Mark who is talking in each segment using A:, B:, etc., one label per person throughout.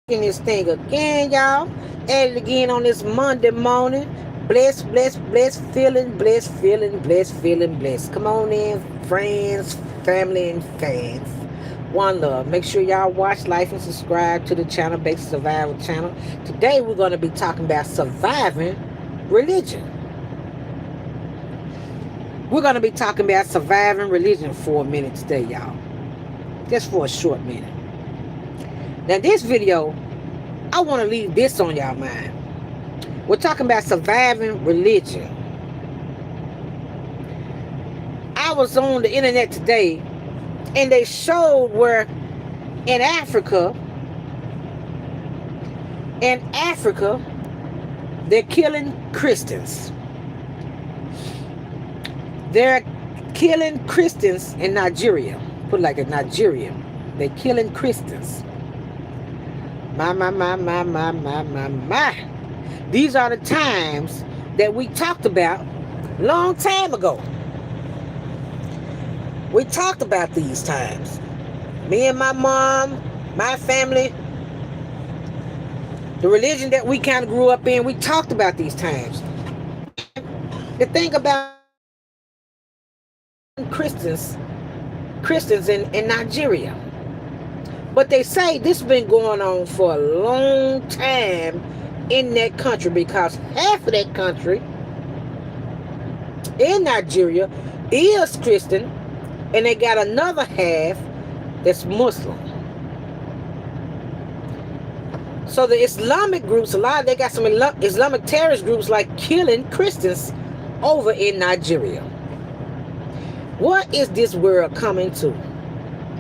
A: In this thing again, y'all. At it again on this Monday morning. Blessed, blessed, blessed, feeling, blessed, feeling, blessed, feeling, blessed. Come on in, friends, family, and fans. One love. Make sure y'all watch, like, and subscribe to the channel, Basic Survival channel. Today we're going to be talking about surviving religion. We're going to be talking about surviving religion for a minute today, y'all. Just for a short minute. Now, this video, I want to leave this on y'all mind. We're talking about surviving religion. I was on the internet today, and they showed where in Africa, they're killing Christians. They're killing Christians in Nigeria. Put it like a Nigeria. They're killing Christians. My. These are the times that we talked about a long time ago. We talked about these times. Me and my mom, my family, the religion that we kind of grew up in, we talked about these times. The thing about Christians in Nigeria. But they say this has been going on for a long time in that country, because half of that country in Nigeria is Christian, and they got another half that's Muslim. So the Islamic groups, they got some Islamic terrorist groups like killing Christians over in Nigeria. What is this world coming to?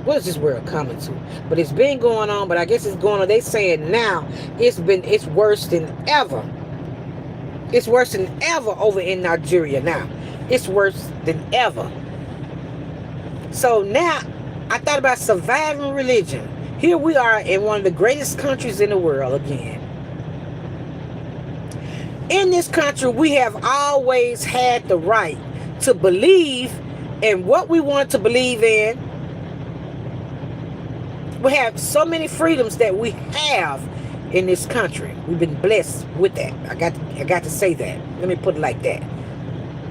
A: What is this world coming to? But it's been going on, but I guess it's going on. They saying now it's worse than ever. It's worse than ever over in Nigeria now. It's worse than ever. So now I thought about surviving religion. Here we are in one of the greatest countries in the world again. In this country, we have always had the right to believe in what we want to believe in. We have so many freedoms that we have in this country. We've been blessed with that. I got to say that. Let me put it like that.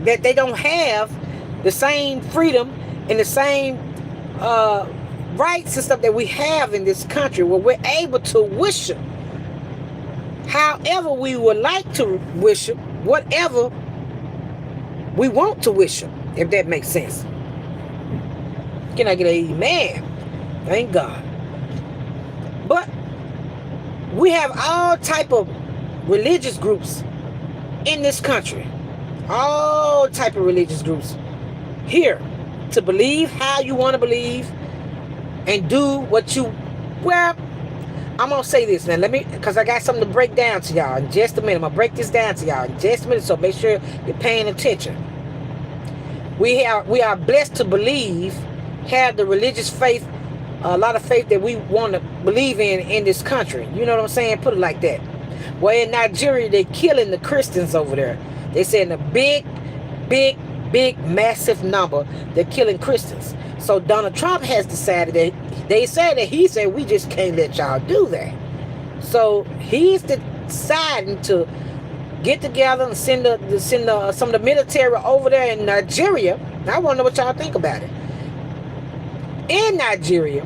A: That they don't have the same freedom and the same rights and stuff that we have in this country, where we're able to worship however we would like to worship, whatever we want to worship, if that makes sense. Can I get an amen? Thank God. But we have all type of religious groups in this country. All type of religious groups here to believe how you want to believe and do what you... Well, I'm going to say this now. Because I got something to break down to y'all in just a minute. I'm going to break this down to y'all in just a minute, so make sure you're paying attention. We are blessed to have the religious faith, a lot of faith that we want to believe in this country. You know what I'm saying? Put it like that. Well, in Nigeria, they're killing the Christians over there. They say in a big, massive number, they're killing Christians. So Donald Trump has decided that he said we just can't let y'all do that. So he's deciding to get together and send some of the military over there in Nigeria. I want to know what y'all think about it. In Nigeria,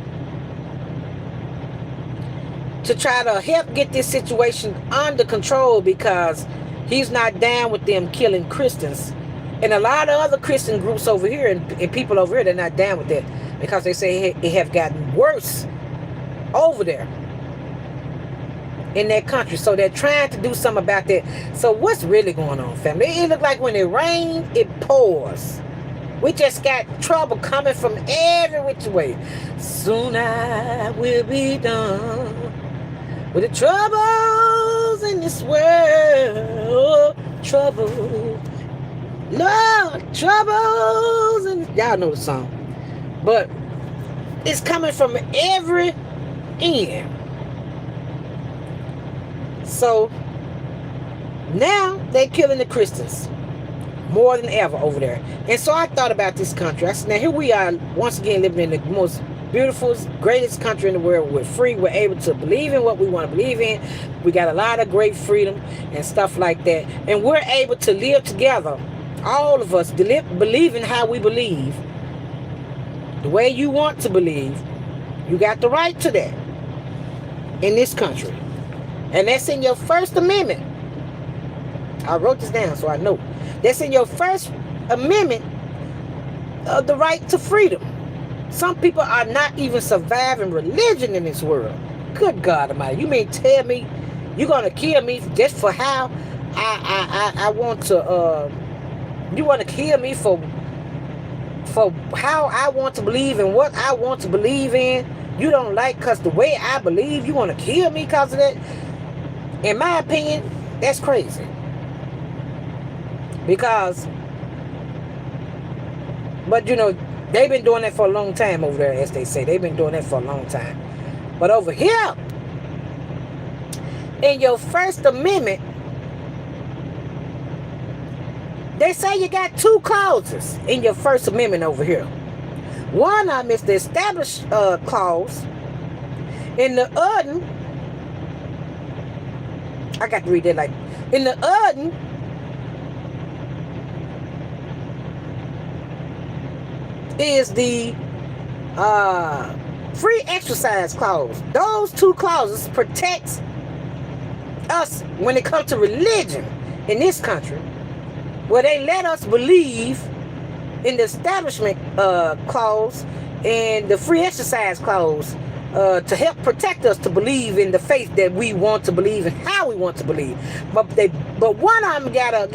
A: to try to help get this situation under control, because he's not down with them killing Christians. And a lot of other Christian groups over here and people over here, they're not down with that, because they say it have gotten worse over there in that country. So they're trying to do something about that. So what's really going on, family? It look like when it rains, it pours. We just got trouble coming from every which way. Soon I will be done with the troubles in this world. Trouble. Lord, troubles. And y'all know the song. But it's coming from every end. So now they're killing the Christians more than ever over there. And so I thought about this country. I said, now here we are once again living in the most beautiful, greatest country in the world. We're free. We're able to believe in what we want to believe in. We got a lot of great freedom and stuff like that. And we're able to live together, all of us, believing how we believe. The way you want to believe. You got the right to that in this country. And that's in your First Amendment. I wrote this down so I know. That's in your First Amendment of the right to freedom. Some people are not even surviving religion in this world. Good God Almighty. You mean tell me you're going to kill me just for how I want to, you want to kill me for how I want to believe and what I want to believe in? You don't like because the way I believe, you want to kill me because of that? In my opinion, that's crazy. Because, but you know, they've been doing that for a long time over there, as they say. They've been doing that for a long time. But over here, in your First Amendment, they say you got two clauses in your First Amendment over here. One of them is the established clause. In the other, I got to read that like, in the other, is the free exercise clause. Those two clauses protects us when it comes to religion in this country, where they let us believe in the establishment clause and the free exercise clause to help protect us to believe in the faith that we want to believe and how we want to believe. But one of them gotta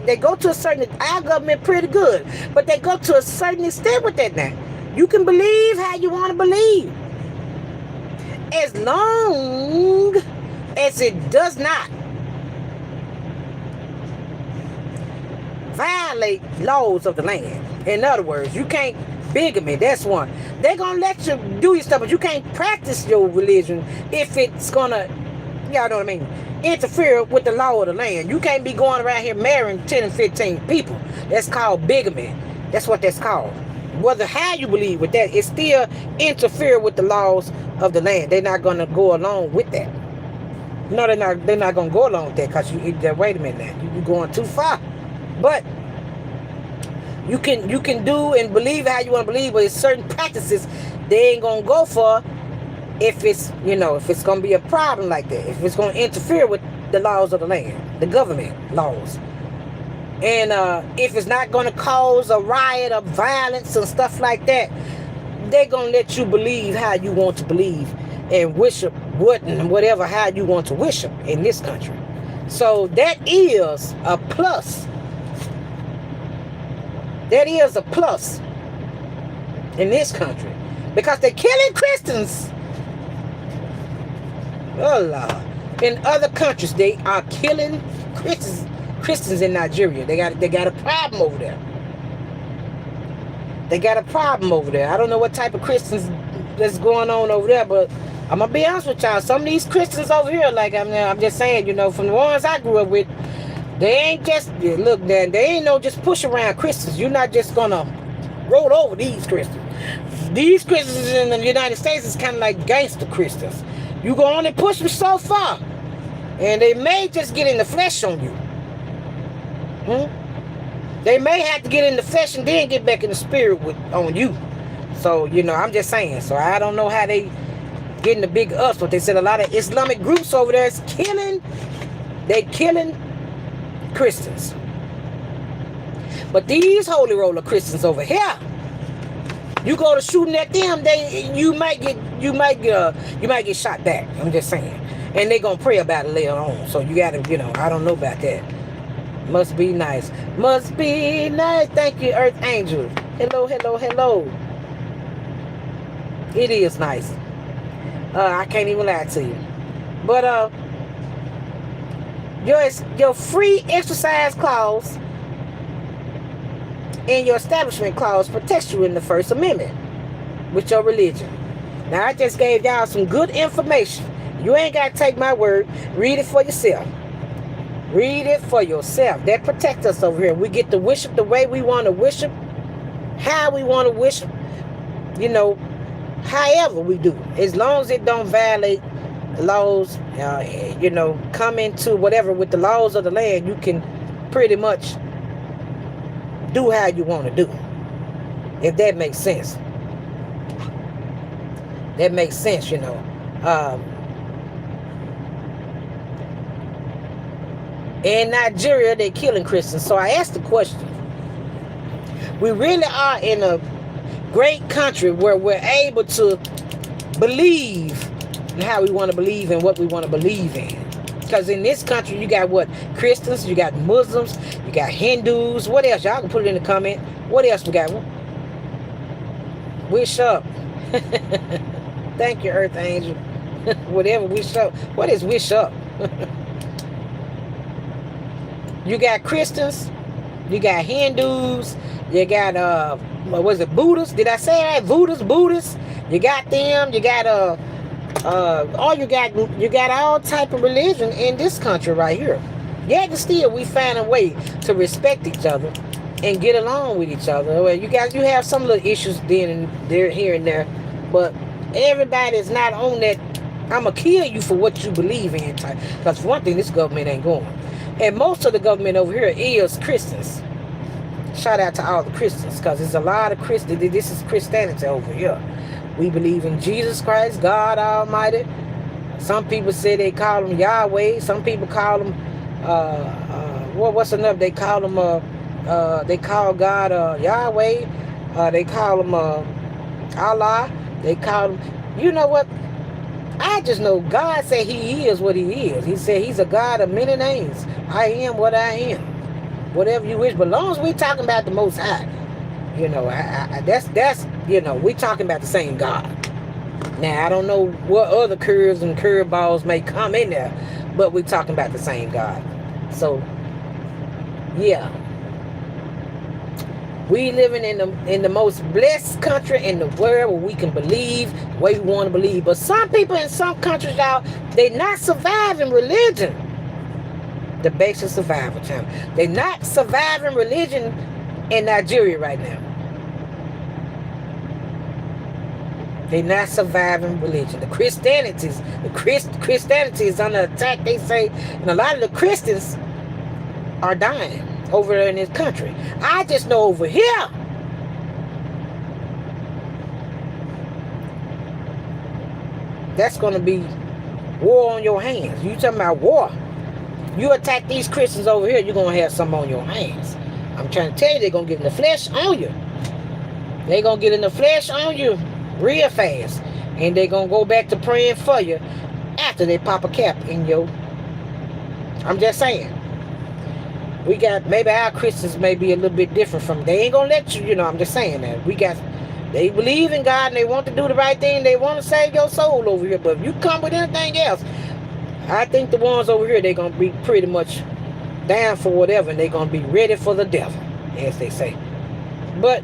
A: they go to a certain, our government pretty good, but they go to a certain extent with that now. You can believe how you want to believe, as long as it does not violate laws of the land. In other words, you can't bigamy, that's one. They're gonna let you do your stuff, but you can't practice your religion if it's gonna, y'all know what I mean, interfere with the law of the land. You can't be going around here marrying 10 and 15 people. That's called bigamy. That's what that's called. Whether how you believe with that, it still interfere with the laws of the land. They're not gonna go along with that. No, they're not gonna go along with that, because wait a minute now, you're going too far. But you can do and believe how you want to believe, but it's certain practices they ain't gonna go for if it's, you know, if it's gonna be a problem like that, if it's gonna interfere with the laws of the land, the government laws, and if it's not gonna cause a riot of violence and stuff like that, they're gonna let you believe how you want to believe and worship whatever how you want to worship in this country. So that is a plus. That is a plus in this country, because they're killing Christians. Oh Lord. In other countries, they are killing Christians in Nigeria. They got a problem over there. They got a problem over there. I don't know what type of Christians that's going on over there, but I'm gonna be honest with y'all. Some of these Christians over here, like I'm just saying, you know, from the ones I grew up with, they ain't just, look, man, they ain't no just push around Christians. You're not just gonna roll over these Christians. These Christians in the United States is kind of like gangster Christians. You go on and push them so far, and they may just get in the flesh on you. They may have to get in the flesh and then get back in the spirit on you. So, you know, I'm just saying. So I don't know how they getting the big ups, but they said a lot of Islamic groups over there is killing Christians. But these holy roller Christians over here, you go to shooting at them, you might get shot back. I'm just saying. And they're gonna pray about it later on. So you gotta, you know, I don't know about that. Must be nice. Must be nice. Thank you, Earth Angel. Hello, hello, hello. It is nice. I can't even lie to you. But your free exercise clause and your establishment clause protects you in the First Amendment with your religion. Now, I just gave y'all some good information. You ain't got to take my word. Read it for yourself. Read it for yourself. That protects us over here. We get to worship the way we want to worship, how we want to worship, you know, however we do, as long as it don't violate the laws, come into whatever with the laws of the land, you can pretty much do how you want to do, if that makes sense. That makes sense. In Nigeria, they're killing Christians. So I asked the question, we really are in a great country where we're able to believe in how we want to believe and what we want to believe in. Because in this country, you got what? Christians, you got Muslims, you got Hindus. What else? Y'all can put it in the comment. What else we got? Wish up. Thank you, Earth Angel. Whatever, wish up. What is wish up? You got Christians, you got Hindus, you got what was it, Buddhists? Did I say that? Buddhists. You got them. You got you got all type of religion in this country right here. Yet still we find a way to respect each other and get along with each other. Well, you have some little issues then and there, here and there, but everybody is not on that I'ma kill you for what you believe in type. Because for one thing, this government ain't going. And most of the government over here is Christians. Shout out to all the Christians, because there's a lot of Christians. This is Christianity over here. We believe in Jesus Christ, God Almighty. Some people say they call him Yahweh. Some people call him what's enough? They call him they call God Yahweh. They call him Allah. They call him, you know what? I just know God said he is what he is. He said he's a God of many names. I am what I am. Whatever you wish. But as long as we're talking about the Most High, that's we're talking about the same God. Now, I don't know what other curves and curveballs may come in there, but we're talking about the same God. So, yeah. We living in the most blessed country in the world where we can believe the way we want to believe. But some people in some countries, y'all, they not surviving religion. The basic survival time. They not surviving religion in Nigeria right now. They not surviving religion. The Christianity is under attack, they say, and a lot of the Christians are dying over there in this country. I just know over here, that's going to be war on your hands. You talking about war? You attack these Christians over here, you're going to have something on your hands. I'm trying to tell you, they're going to get in the flesh on you. They're going to get in the flesh on you real fast. And they're going to go back to praying for you after they pop a cap in your... I'm just saying. We got, maybe our Christians may be a little bit different from, they ain't gonna let you, I'm just saying that. They believe in God and they want to do the right thing. They want to save your soul over here. But if you come with anything else, I think the ones over here, they're going to be pretty much down for whatever. And they're going to be ready for the devil, as they say. But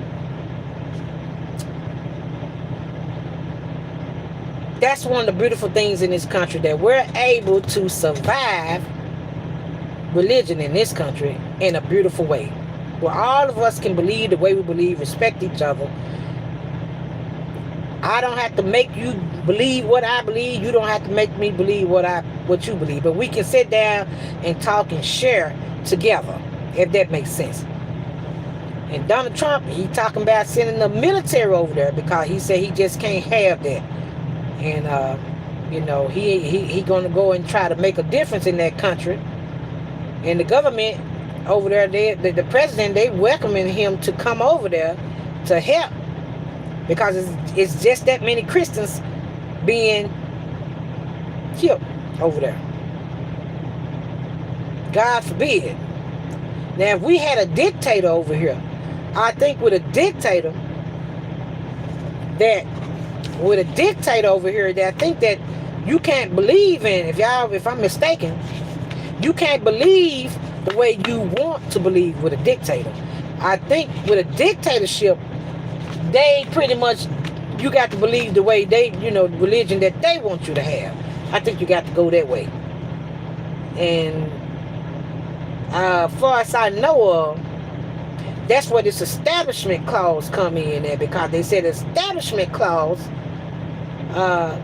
A: that's one of the beautiful things in this country, that we're able to survive religion in this country in a beautiful way, where all of us can believe the way we believe, respect each other. I don't have to make you believe what I believe. You don't have to make me believe what you believe. But we can sit down and talk and share together, if that makes sense. And Donald Trump, he talking about sending the military over there because he said he just can't have that. And he gonna go and try to make a difference in that country. And the government over there, the president, they welcoming him to come over there to help, because it's just that many Christians being killed over there. God forbid. Now, if we had a dictator over here, I think with a dictator over here, that I think that you can't believe in, if I'm mistaken, you can't believe the way you want to believe with a dictator. I think with a dictatorship, they pretty much, you got to believe the way they, the religion that they want you to have. I think you got to go that way. And far as I know of, that's where this establishment clause come in there, because they said establishment clause Uh,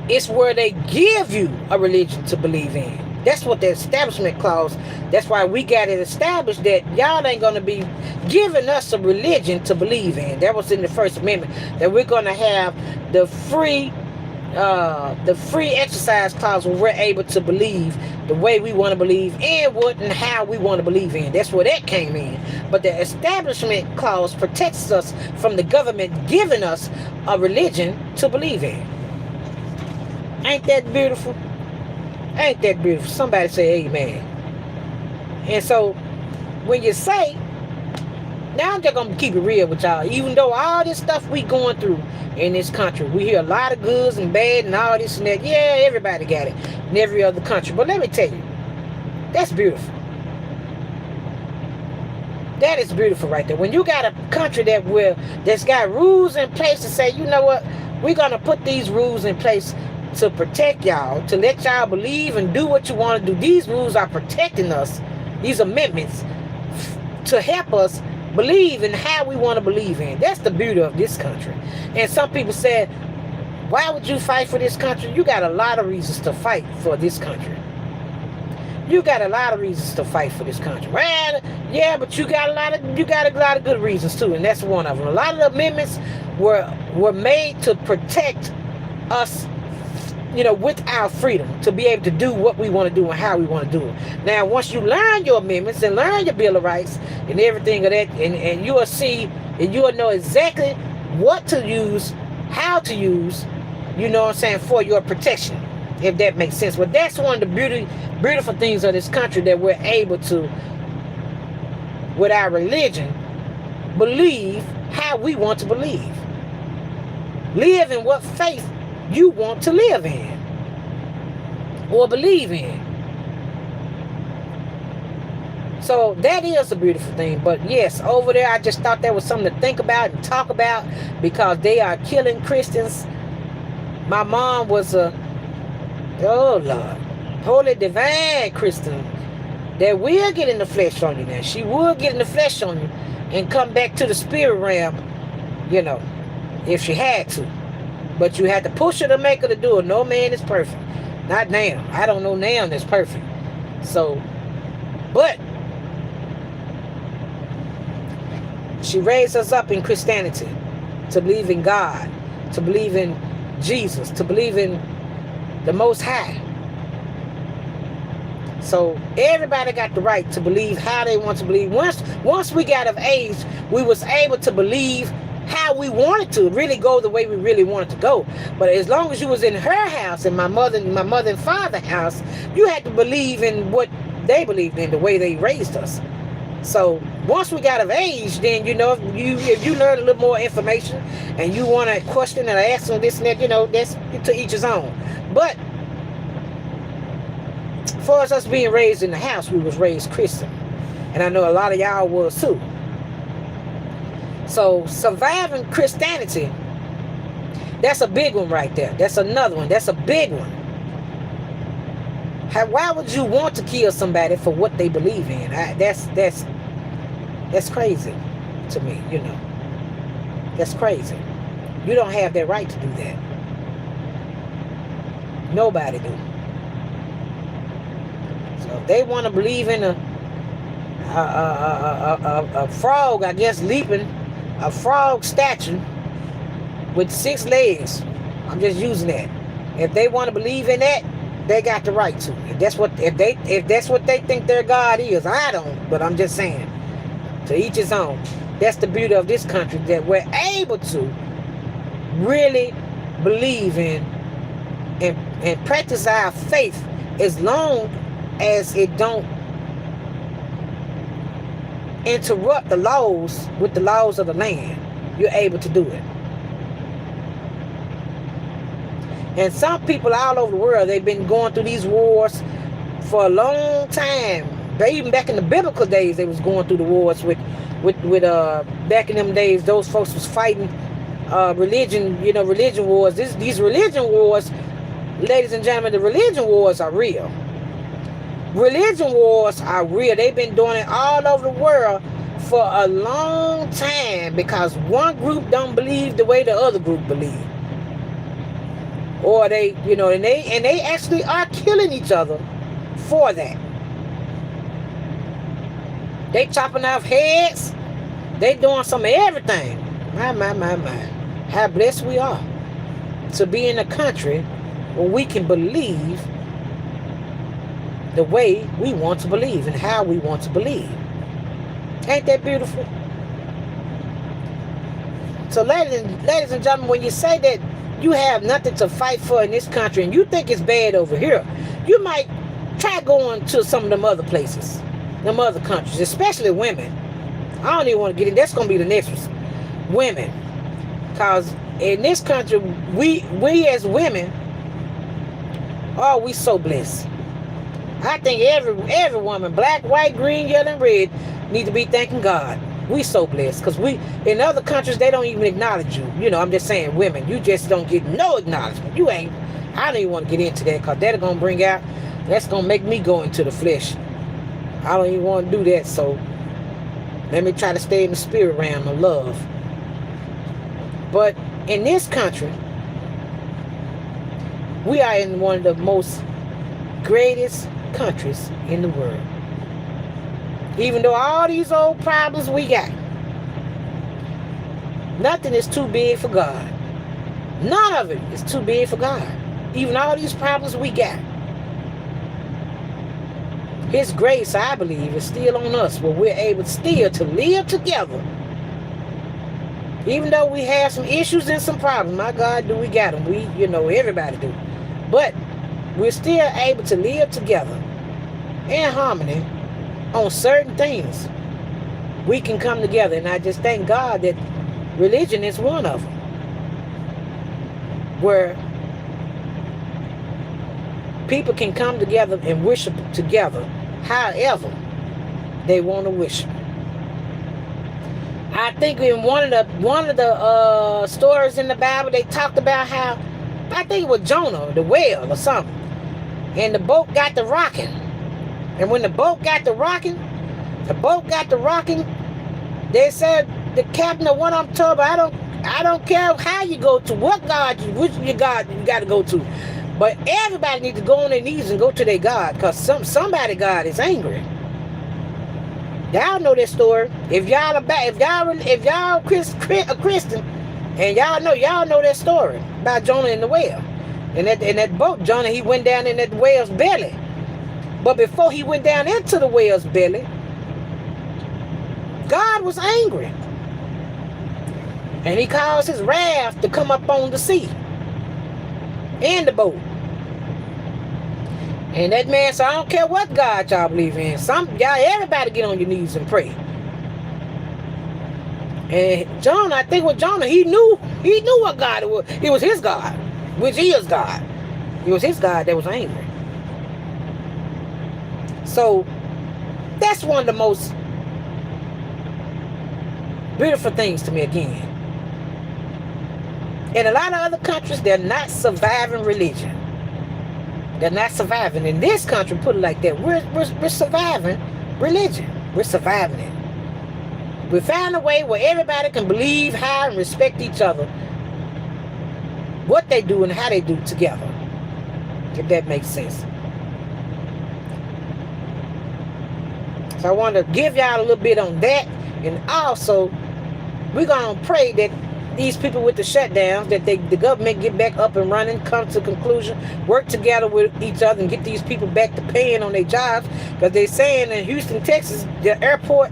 A: it's where they give you a religion to believe in. That's what the establishment clause. That's why we got it established that y'all ain't gonna be giving us a religion to believe in. That was in the First Amendment. That we're gonna have the free exercise clause where we're able to believe the way we want to believe and what and how we want to believe in. That's where that came in. But the establishment clause protects us from the government giving us a religion to believe in. Ain't that beautiful? Ain't that beautiful? Somebody say amen. And so when you say, now I'm just gonna keep it real with y'all. Even though all this stuff we going through in this country, we hear a lot of goods and bad and all this and that. Yeah, everybody got it in every other country. But let me tell you, that's beautiful. That is beautiful right there. When you got a country that's got rules in place to say, you know what, we're gonna put these rules in place to protect y'all, to let y'all believe and do what you want to do. These rules are protecting us, these amendments, to help us believe in how we want to believe in. That's the beauty of this country. And some people said, why would you fight for this country? You got a lot of reasons to fight for this country. You got a lot of reasons to fight for this country. Well, yeah, but you got a lot of good reasons too, and that's one of them. A lot of the amendments were made to protect us, with our freedom to be able to do what we want to do and how we want to do it. Now, once you learn your amendments and learn your Bill of Rights and everything of that, and you will see and you will know exactly what to use, how to use, for your protection, if that makes sense. But that's one of the beautiful things of this country, that we're able to, with our religion, believe how we want to believe. Live in what faith you want to live in or believe in. So that is a beautiful thing. But yes, over there, I just thought that was something to think about and talk about, because they are killing Christians. My mom was a, oh Lord, holy divine Christian that will get in the flesh on you now. She will get in the flesh on you and come back to the spirit realm, if she had to. But you had to push her to make her to do it. No man is perfect. Not now. I don't know now that's perfect. So, but she raised us up in Christianity to believe in God, to believe in Jesus, to believe in the Most High. So everybody got the right to believe how they want to believe. Once we got of age, we was able to believe how we wanted to really go the way we really wanted to go. But as long as you was in her house and my mother and father house, you had to believe in what they believed in, the way they raised us. So once we got of age, then if you learn a little more information and you want to question and ask them this and that, that's to each his own. But as far as us being raised in the house, we was raised Christian, and I know a lot of y'all was too. So surviving Christianity, that's a big one right there. That's another one. That's a big one. Why would you want to kill somebody for what they believe in? That's crazy to me, That's crazy. You don't have that right to do that. Nobody do. So if they want to believe in a frog, I guess, leaping, a frog statue with 6 legs. I'm just using that. If they want to believe in that, they got the right to. If that's what they think their God is, I don't. But I'm just saying, to each his own. That's the beauty of this country, that we're able to really believe in and practice our faith, as long as it don't interrupt the laws with the laws of the land. You're able to do it. And some people all over the world, they've been going through these wars for a long time. Even back in the biblical days, they was going through the wars with back in them days, those folks was fighting religion wars. These religion wars, ladies and gentlemen, the religion wars are real. Religion wars are real. They've been doing it all over the world for a long time because one group don't believe the way the other group believe. Or they, and they actually are killing each other for that. They chopping off heads. They doing some of everything. My. How blessed we are to be in a country where we can believe the way we want to believe and how we want to believe. Ain't that beautiful? So ladies and gentlemen, when you say that you have nothing to fight for in this country and you think it's bad over here, you might try going to some of them other places, them other countries, especially women. I don't even want to get in. That's going to be the next one. Women. Because in this country, we as women, oh, we so blessed. I think every woman, black, white, green, yellow, and red, need to be thanking God. We so blessed. Because in other countries, they don't even acknowledge you. I'm just saying, women, you just don't get no acknowledgement. I don't even want to get into that because that's going to make me go into the flesh. I don't even want to do that. So let me try to stay in the spirit realm of love. But in this country, we are in one of the most greatest countries in the world. Even though all these old problems we got, nothing is too big for God. None of it is too big for God. Even all these problems we got. His grace, I believe, is still on us where we're able still to live together. Even though we have some issues and some problems, my God, do we got them. Everybody do. But we're still able to live together in harmony on certain things. We can come together, and I just thank God that religion is one of them. Where people can come together and worship together however they want to worship. I think in one of the stories in the Bible, they talked about how, I think it was Jonah, the whale or something, and the boat got to rocking. And when the boat got to rocking, they said, the captain of one of them told me, I don't care how you go to, which God you got to go to, but everybody needs to go on their knees and go to their God, because somebody God is angry. Y'all know that story. If y'all a Christian, and y'all know that story about Jonah and the whale. And that boat, Jonah, he went down in that whale's belly. But before he went down into the whale's belly, God was angry. And he caused his wrath to come up on the sea and the boat. And that man said, I don't care what God y'all believe in. Everybody get on your knees and pray. And Jonah, I think with Jonah, he knew what God it was. It was his God, which is God. It was his God that was angry. So that's one of the most beautiful things to me again. In a lot of other countries, they're not surviving religion. They're not surviving. In this country, put it like that, we're surviving religion. We're surviving it. We found a way where everybody can believe, how, and respect each other, what they do and how they do together. If that makes sense. So I want to give y'all a little bit on that. And also, we're going to pray that these people with the shutdowns, that the government get back up and running, come to conclusion, work together with each other and get these people back to paying on their jobs. Because they're saying in Houston, Texas, the airport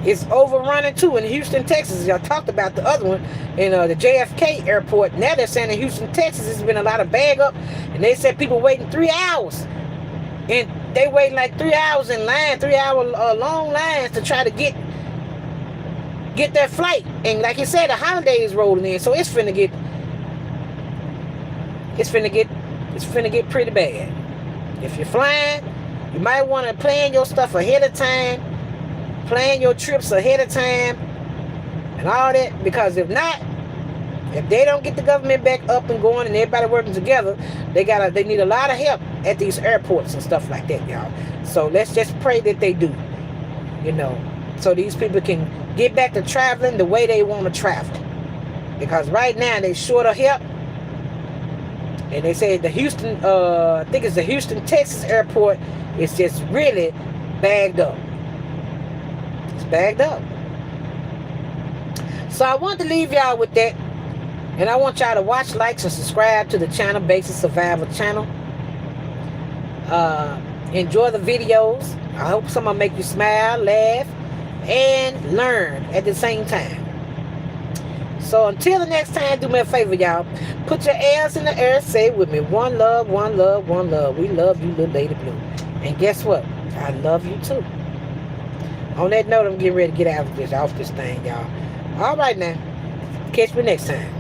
A: is overrunning too. In Houston, Texas, y'all talked about the other one, in the JFK airport. Now they're saying in Houston, Texas, there's been a lot of bag up. And they said people waiting 3 hours. And they waiting like 3 hours in line, 3 hour long lines to try to get their flight. And like you said, the holiday is rolling in, so it's finna get pretty bad. If you're flying, you might want to plan your stuff ahead of time, plan your trips ahead of time, and all that. Because if not, if they don't get the government back up and going and everybody working together, they need a lot of help at these airports and stuff like that, y'all. So let's just pray that they do. so these people can get back to traveling the way they want to travel. Because right now they short of help. And they say the Houston, I think it's the Houston, Texas airport is just really bagged up. It's bagged up. So I want to leave y'all with that. And I want y'all to watch, like, and subscribe to the channel, Basic Survival channel. Enjoy the videos. I hope some of them make you smile, laugh, and learn at the same time. So until the next time, do me a favor, y'all. Put your ass in the air. Say it with me. One love, one love, one love. We love you, little lady blue. And guess what? I love you too. On that note, I'm getting ready to get out of this, off this thing, y'all. All right now. Catch me next time.